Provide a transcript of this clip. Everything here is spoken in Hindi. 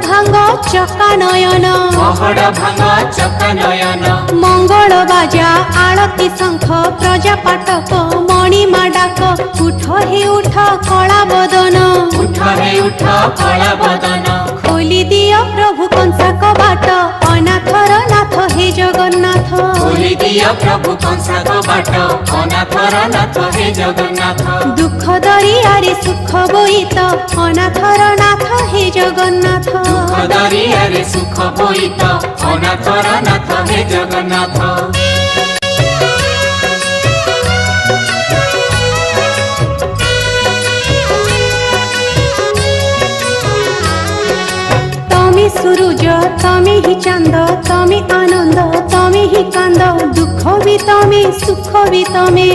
भांग चका नयन पहड़ भांग चका नयन मंगल बाजा आळती शंख प्रजा पाटक मणिमा डाक उठ हे उठ कला बदन उठ हे उठ कला बदन खोली दियो प्रभु कंसा कबाट अनाथर नाथ हे जगन्नाथ खोली दियो प्रभु कंसा कबाट अनाथर नाथ हे जगन्नाथ दुख दरियारे सुख बोईत अनाथर नाथ हे जगन्नाथ दुख दरियारे सुख बोईत अनाथर नाथ हे जगन्नाथ सूरज तमे ही चांद तमे आनंद तमे ही कांद दुख भी तमे सुख भी तमे।